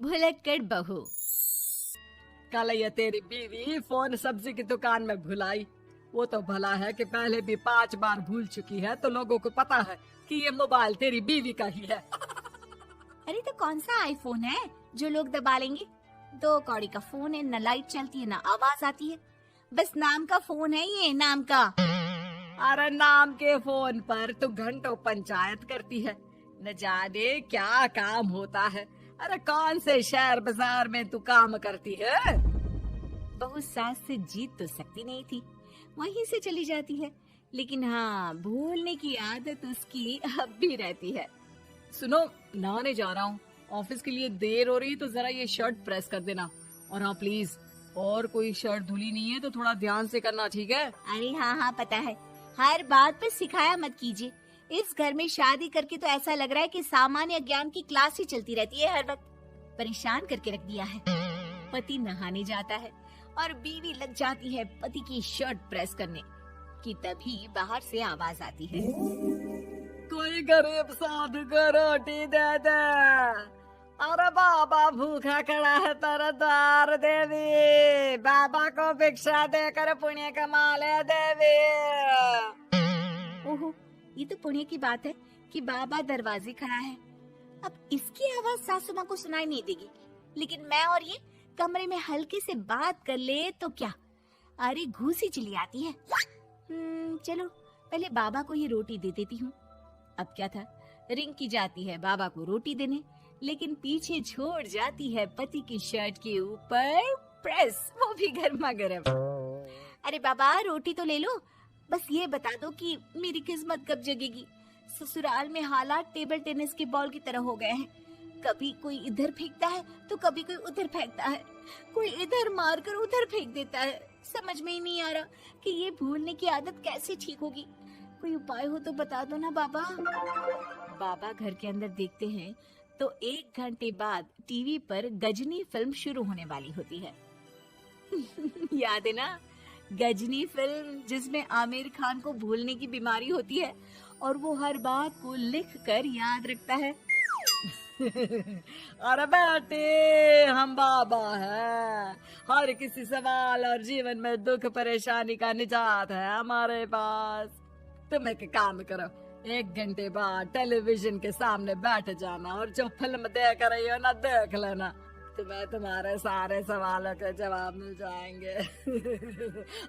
भुलक्कड़ बहू। कल ये तेरी बीवी फोन सब्जी की दुकान में भुलाई। वो तो भला है कि पहले भी 5 बार भूल चुकी है, तो लोगों को पता है कि ये मोबाइल तेरी बीवी का ही है। अरे तो कौन सा आईफोन है जो लोग दबा लेंगे? 2 कौड़ी का फोन है, न लाइट चलती है, न आवाज आती है। बस नाम का फोन है, ये नाम का। अरे नाम के फोन पर तो घंटों पंचायत करती है, न जाने क्या काम होता है। अरे कौन से शहर बाजार में तू काम करती है? बहू सास से जीत तो सकती नहीं थी, वहीं से चली जाती है। लेकिन हाँ, भूलने की आदत उसकी अब भी रहती है। सुनो, नहाने जा रहा हूँ, ऑफिस के लिए देर हो रही है, तो जरा ये शर्ट प्रेस कर देना। और हाँ प्लीज, और कोई शर्ट धुली नहीं है तो थोड़ा ध्यान से करना, ठीक है? अरे हाँ पता है, हर बात पर सिखाया मत कीजिए। इस घर में शादी करके तो ऐसा लग रहा है कि सामान्य ज्ञान की क्लास ही चलती रहती है, हर वक्त परेशान करके रख दिया है। पति नहाने जाता है और बीवी लग जाती है पति की शर्ट प्रेस करने कि तभी बाहर से आवाज आती है, कोई गरीब साधु को रोटी दे दे। अरे बाबा भूखा खड़ा है तेरा द्वार देवी, बाबा को भिक्षा देकर पुण्य कमा ले देवी। ओहो, ये तो पुण्य की बात है कि बाबा दरवाजे खड़ा है। अब इसकी आवाज सासू माँ को सुनाई नहीं देगी, लेकिन मैं और ये कमरे में हल्के से बात कर ले तो क्या, अरे घूसी चली आती है। चलो पहले बाबा को ये रोटी दे देती हूँ। अब क्या था, रिंकी जाती है बाबा को रोटी देने, लेकिन पीछे छोड़ जाती है पति की शर्ट के ऊपर प्रेस, वो भी गर्मा गर्म। अरे बाबा रोटी तो ले लो, बस ये बता दो कि मेरी किस्मत कब जगेगी। ससुराल में हालात टेबल टेनिस के बॉल की तरह हो गए हैं, कभी कोई इधर फेंकता है तो कभी कोई उधर फेंकता है, कोई इधर मारकर उधर फेंक देता है। समझ में ही नहीं आ रहा कि ये भूलने की आदत कैसे ठीक होगी। कोई उपाय हो तो बता दो ना बाबा। बाबा घर के अंदर देखते हैं तो 1 घंटे बाद टीवी पर गजनी फिल्म शुरू होने वाली होती है। याद है ना, गजनी फिल्म जिसमें आमिर खान को भूलने की बीमारी होती है और वो हर बात को लिख कर याद रखता है। अरे बेटे, हम बाबा हैं, हर किसी सवाल और जीवन में दुख परेशानी का निजात है हमारे पास। तुम एक काम करो, 1 घंटे बाद टेलीविजन के सामने बैठ जाना और जो फिल्म देख रही हो ना देख लेना, तुम्हें तुम्हारे सारे सवालों के जवाब मिल जाएंगे।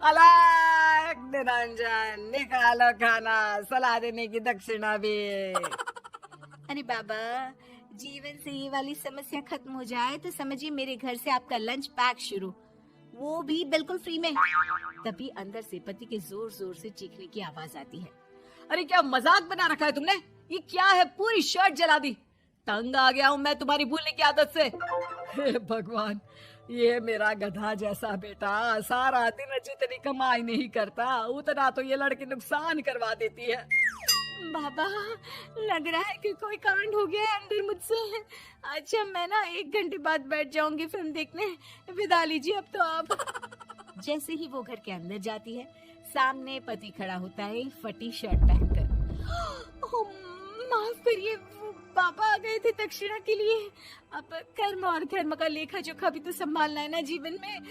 अलग निरंजन, निकालो खाना, सलाह देने की दक्षिणा भी। अरे बाबा, जीवन से ये वाली समस्या खत्म हो जाए तो समझिए मेरे घर से आपका लंच पैक शुरू, वो भी बिल्कुल फ्री में। तभी अंदर से पति के जोर जोर से चीखने की आवाज आती है। अरे क्या मजाक बना रखा है तुमने? ये क्या है, पूरी शर्ट जला दी। तंग आ गया हूँ मैं तुम्हारी भूलने की आदत से। हे भगवान, ये मेरा गधा जैसा बेटा सारा दिन जितनी कमाई नहीं करता उतना तो ये लड़की नुकसान करवा देती है। बाबा, लग रहा है कि कोई कांड हो गया है अंदर मुझसे। अच्छा मैं ना 1 घंटे बाद बैठ जाऊंगी फिल्म देखने, विदा लीजिए अब तो आप। जैसे ही वो घर के अंदर जाती है, सामने पति खड़ा होता है फटी शर्ट पहनकर। माफ करिए, पापा आ गए थे दक्षिणा के लिए। अब कर्म और धर्म का लेखा जोखा भी तो संभालना है ना जीवन में,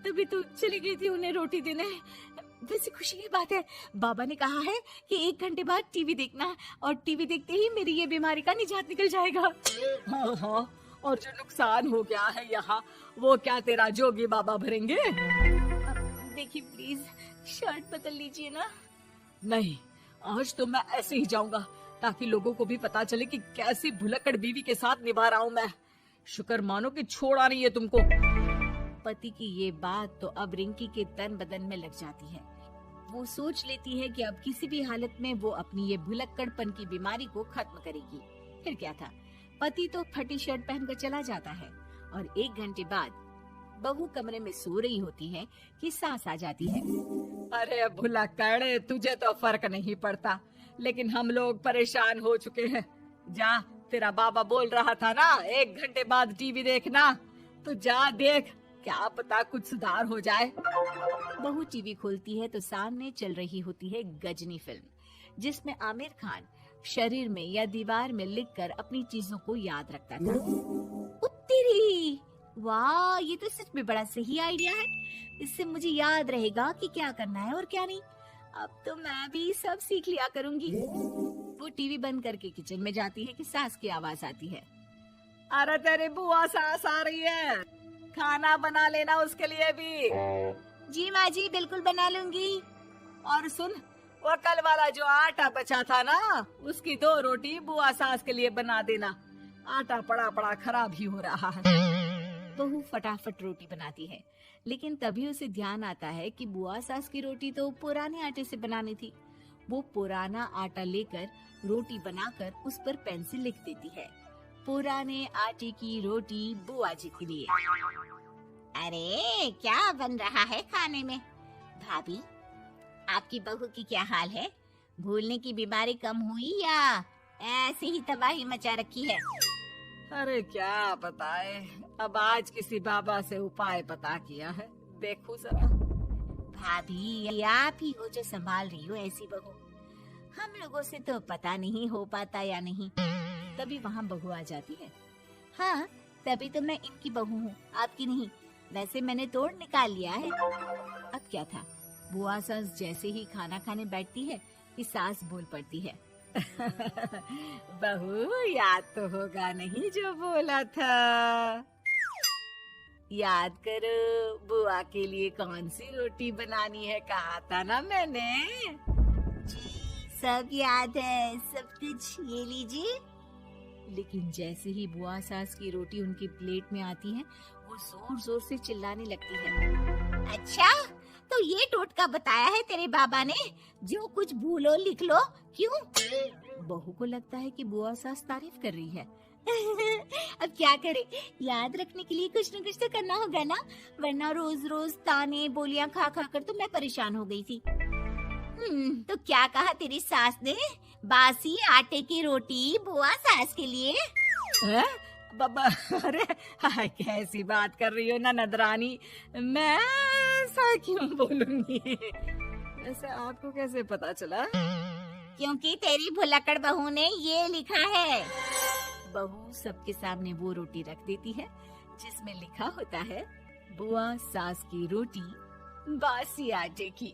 तभी तो चली गई थी उन्हें रोटी देने। वैसे खुशी की बात है, बाबा ने कहा है कि 1 घंटे बाद टीवी देखना, और टीवी देखते ही मेरी ये बीमारी का निजात निकल जाएगा। हाँ, और जो नुकसान हो गया है यहाँ, वो क्या तेरा जोगी बाबा भरेंगे? देखिए प्लीज, शर्ट बदल लीजिए ना। नहीं, आज तो मैं ऐसे ही जाऊंगा ताकि लोगों को भी पता चले कि कैसी भुलक्कड़ बीवी के साथ निभा रहा हूँ मैं। शुक्र मानो कि छोड़ा नहीं है तुमको। पति की ये बात तो अब रिंकी के तन बदन में लग जाती है। वो सोच लेती है कि अब किसी भी हालत में वो अपनी ये भुलक्कड़पन की बीमारी को खत्म करेगी। फिर क्या था, पति तो फटी शर्ट पहनकर चला जाता है और 1 घंटे बाद बहू कमरे में सो रही होती है कि सास आ जाती है। अरे भुलक्कड़, तुझे तो फर्क नहीं पड़ता, लेकिन हम लोग परेशान हो चुके हैं। जा, तेरा बाबा बोल रहा था ना 1 घंटे बाद टीवी देखना, तो जा देख, क्या पता कुछ सुधार हो जाए। बहू टीवी खोलती है तो सामने चल रही होती है गजनी फिल्म, जिसमें आमिर खान शरीर में या दीवार में लिखकर अपनी चीजों को याद रखता था। तेरी वाह, ये तो सच में बड़ा सही आइडिया है। इससे मुझे याद रहेगा कि क्या करना है और क्या नहीं। अब तो मैं भी सब सीख लिया करूंगी। वो टीवी बंद करके किचन में जाती है कि सास की आवाज आती है। अरे तेरी बुआ सास आ रही है, खाना बना लेना उसके लिए भी। जी माँ जी, बिल्कुल बना लूंगी। और सुन, वो कल वाला जो आटा बचा था ना, उसकी 2 रोटी बुआ सास के लिए बना देना। आटा पड़ा पड़ा खराब ही हो रहा है। बहू फटाफट रोटी बनाती है, लेकिन तभी उसे ध्यान आता है कि बुआ सास की रोटी तो पुराने आटे से बनानी थी। वो पुराना आटा लेकर रोटी बनाकर उस पर पेन से लिख देती है, पुराने आटे की रोटी बुआ जी के लिए। अरे क्या बन रहा है खाने में? भाभी, आपकी बहू की क्या हाल है? भूलने की बीमारी कम हुई या ऐसे ही तबाही मचा रखी है? अरे क्या बताए, अब आज किसी बाबा से उपाय पता किया है, देखो जरा। भाभी, ये आप ही हो जो संभाल रही हो ऐसी बहू। हम लोगों से तो पता नहीं हो पाता या नहीं। तभी वहाँ बहू आ जाती है। हाँ, तभी तो मैं इनकी बहू हूँ, आपकी नहीं। वैसे मैंने तोड़ निकाल लिया है। अब क्या था, बुआ सास जैसे ही खाना खाने बैठती है कि सास बोल पड़ती है। बहू, याद तो होगा नहीं जो बोला था? याद करो, बुआ के लिए कौन सी रोटी बनानी है, कहा था ना मैंने। सब याद है, सब कुछ, ये लीजिए। लेकिन जैसे ही बुआ सास की रोटी उनकी प्लेट में आती है, वो जोर जोर से चिल्लाने लगती है। अच्छा, तो ये टोटका बताया है तेरे बाबा ने, जो कुछ भूलो लिख लो, क्यों? बहू को लगता है कि बुआ सास तारीफ कर रही है। अब क्या करे, याद रखने के लिए कुछ न कुछ तो करना होगा ना, वरना रोज रोज ताने बोलियां खा खा कर तो मैं परेशान हो गई थी। तो क्या कहा तेरी सास ने? बासी आटे की रोटी बुआ सास के लिए? बाबा, अरे हाय, कैसी बात कर रही हो ननद रानी, मैं ऐसा क्यों बोलूंगी? ऐसे आपको कैसे पता चला? क्योंकि तेरी भुलक्कड़ बहू ने ये लिखा है। बहू सबके सामने वो रोटी रख देती है जिसमें लिखा होता है, बुआ सास की रोटी बासी आटे की।